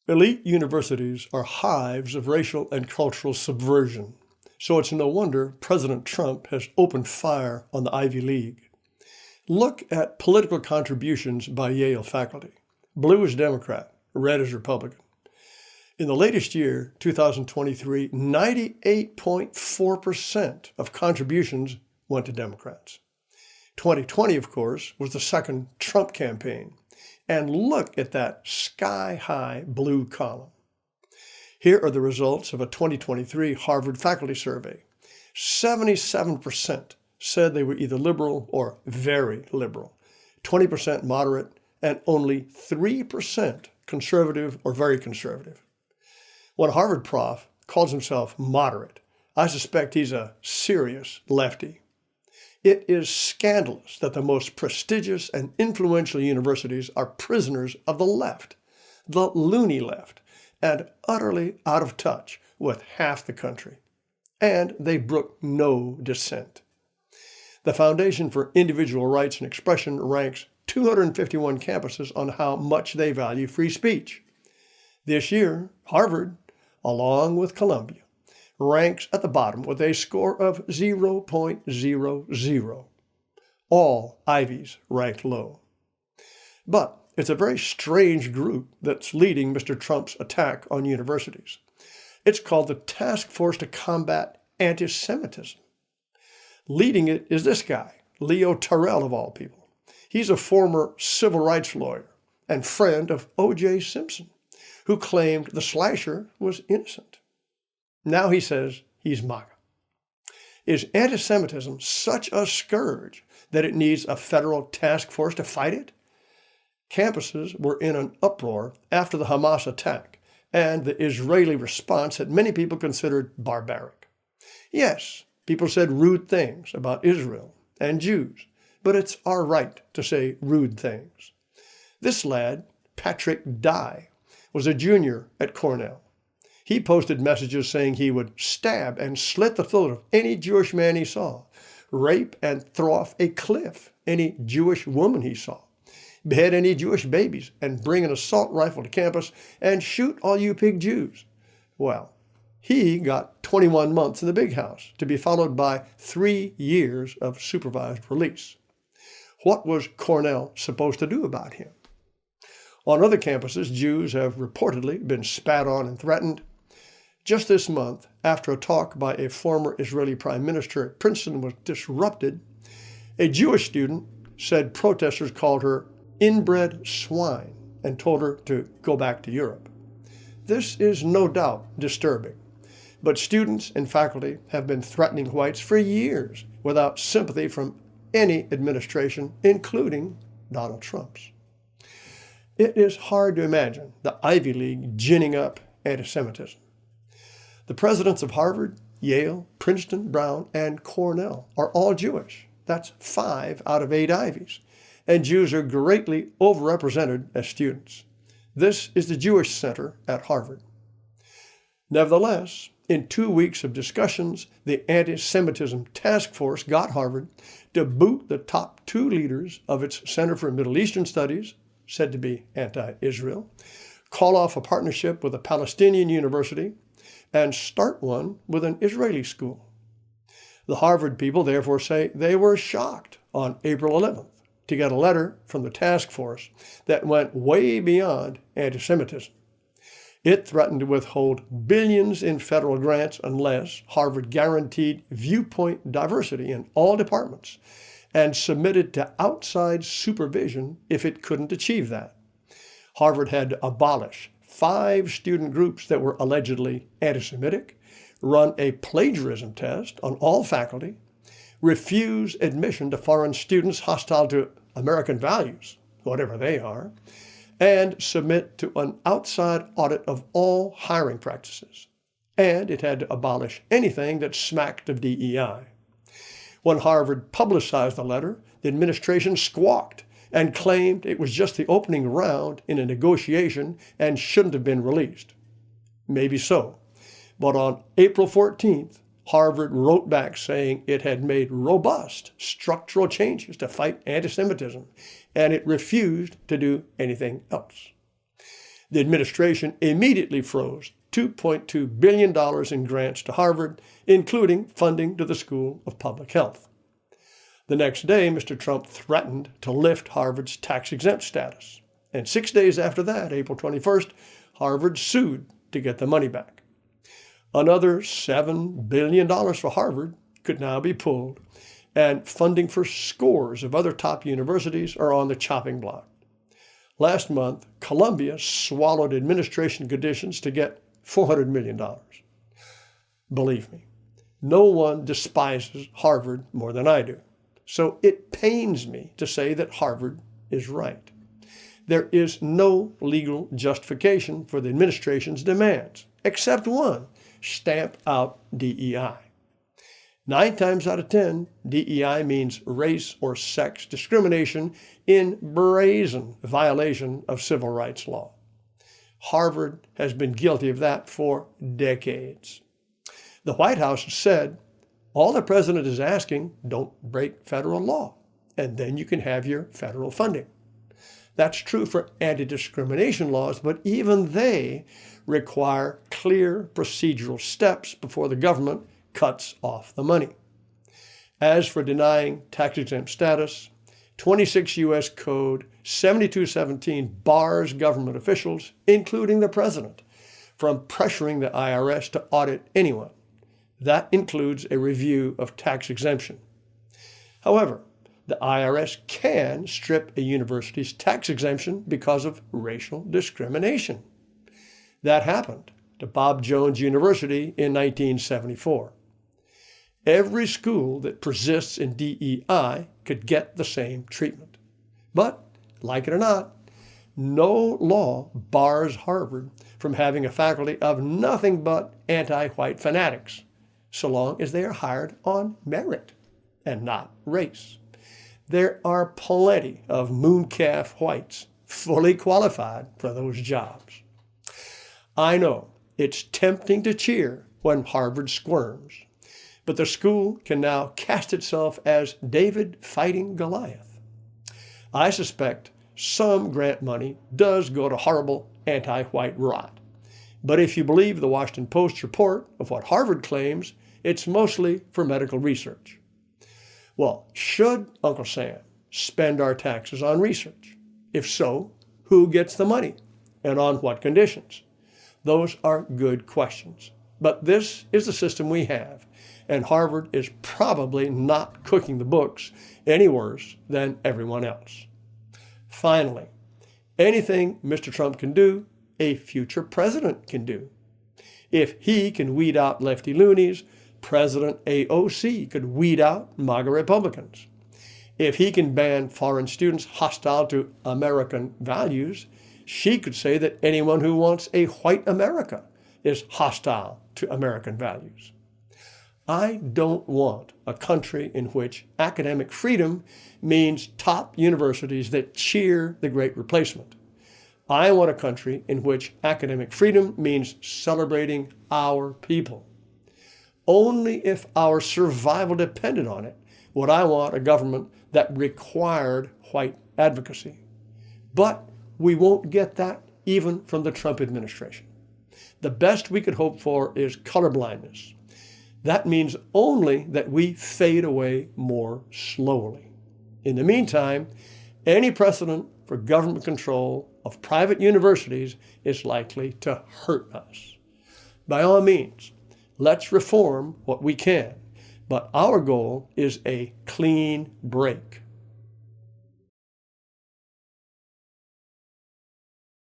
Elite universities are hives of racial and cultural subversion, so it's no wonder President Trump has opened fire on the Ivy League. Look at political contributions by Yale faculty. Blue is Democrat, red is Republican. In the latest year, 2023, 98.4% of contributions went to Democrats. 2020, of course, was the second Trump campaign. And look at that sky-high blue column. Here are the results of a 2023 Harvard faculty survey. 77% said they were either liberal or very liberal, 20% moderate, and only 3% conservative or very conservative. When a Harvard prof calls himself moderate, I suspect he's a serious lefty. It is scandalous that the most prestigious and influential universities are prisoners of the left, the loony left, and utterly out of touch with half the country. And they brook no dissent. The Foundation for Individual Rights and Expression ranks 251 campuses on how much they value free speech. This year, Harvard, along with Columbia, ranks at the bottom with a score of 0.00. All Ivies ranked low. But it's a very strange group that's leading Mr. Trump's attack on universities. It's called the Task Force to Combat Anti-Semitism. Leading it is this guy, Leo Terrell of all people. He's a former civil rights lawyer and friend of O.J. Simpson, who claimed the slasher was innocent. Now he says he's MAGA. Is anti-Semitism such a scourge that it needs a federal task force to fight it? Campuses were in an uproar after the Hamas attack and the Israeli response that many people considered barbaric. Yes, people said rude things about Israel and Jews, but it's our right to say rude things. This lad, Patrick Dye, was a junior at Cornell. He posted messages saying he would stab and slit the throat of any Jewish man he saw, rape and throw off a cliff any Jewish woman he saw, behead any Jewish babies, and bring an assault rifle to campus and shoot all you pig Jews. Well, he got 21 months in the big house, to be followed by 3 years of supervised release. What was Cornell supposed to do about him? On other campuses, Jews have reportedly been spat on and threatened. Just this month, after a talk by a former Israeli prime minister at Princeton was disrupted, a Jewish student said protesters called her inbred swine and told her to go back to Europe. This is no doubt disturbing, but students and faculty have been threatening whites for years without sympathy from any administration, including Donald Trump's. It is hard to imagine the Ivy League ginning up anti-Semitism. The presidents of Harvard, Yale, Princeton, Brown, and Cornell are all Jewish. That's 5 out of 8 Ivies. And Jews are greatly overrepresented as students. This is the Jewish Center at Harvard. Nevertheless, in 2 weeks of discussions, the Anti-Semitism Task Force got Harvard to boot the top 2 leaders of its Center for Middle Eastern Studies, said to be anti-Israel, call off a partnership with a Palestinian university, and start one with an Israeli school. The Harvard people therefore say they were shocked on April 11th to get a letter from the task force that went way beyond anti-Semitism. It threatened to withhold billions in federal grants unless Harvard guaranteed viewpoint diversity in all departments and submitted to outside supervision if it couldn't achieve that. Harvard had to abolish 5 student groups that were allegedly anti-Semitic, run a plagiarism test on all faculty, refuse admission to foreign students hostile to American values, whatever they are, and submit to an outside audit of all hiring practices. And it had to abolish anything that smacked of DEI. When Harvard publicized the letter, the administration squawked and claimed it was just the opening round in a negotiation and shouldn't have been released. Maybe so, but on April 14th, Harvard wrote back saying it had made robust structural changes to fight anti-Semitism, and it refused to do anything else. The administration immediately froze $2.2 billion in grants to Harvard, including funding to the School of Public Health. The next day, Mr. Trump threatened to lift Harvard's tax-exempt status. And 6 days after that, April 21st, Harvard sued to get the money back. Another $7 billion for Harvard could now be pulled, and funding for scores of other top universities are on the chopping block. Last month, Columbia swallowed administration conditions to get $400 million. Believe me, no one despises Harvard more than I do. So it pains me to say that Harvard is right. There is no legal justification for the administration's demands, except one: stamp out DEI. 9 times out of 10, DEI means race or sex discrimination in brazen violation of civil rights law. Harvard has been guilty of that for decades. The White House has said, all the president is asking, don't break federal law, and then you can have your federal funding. That's true for anti-discrimination laws, but even they require clear procedural steps before the government cuts off the money. As for denying tax-exempt status, 26 U.S. Code 7217 bars government officials, including the president, from pressuring the IRS to audit anyone. That includes a review of tax exemption. However, the IRS can strip a university's tax exemption because of racial discrimination. That happened to Bob Jones University in 1974. Every school that persists in DEI could get the same treatment. But, like it or not, no law bars Harvard from having a faculty of nothing but anti-white fanatics, so long as they are hired on merit and not race. There are plenty of mooncalf whites fully qualified for those jobs. I know it's tempting to cheer when Harvard squirms, but the school can now cast itself as David fighting Goliath. I suspect some grant money does go to horrible anti-white rot, but if you believe the Washington Post's report of what Harvard claims, it's mostly for medical research. Well, should Uncle Sam spend our taxes on research? If so, who gets the money and on what conditions? Those are good questions. But this is the system we have, and Harvard is probably not cooking the books any worse than everyone else. Finally, anything Mr. Trump can do, a future president can do. If he can weed out lefty loonies, President AOC could weed out MAGA Republicans. If he can ban foreign students hostile to American values, she could say that anyone who wants a white America is hostile to American values. I don't want a country in which academic freedom means top universities that cheer the Great Replacement. I want a country in which academic freedom means celebrating our people. Only if our survival depended on it would I want a government that required white advocacy. But we won't get that even from the Trump administration. The best we could hope for is colorblindness. That means only that we fade away more slowly. In the meantime, any precedent for government control of private universities is likely to hurt us. By all means, let's reform what we can, but our goal is a clean break.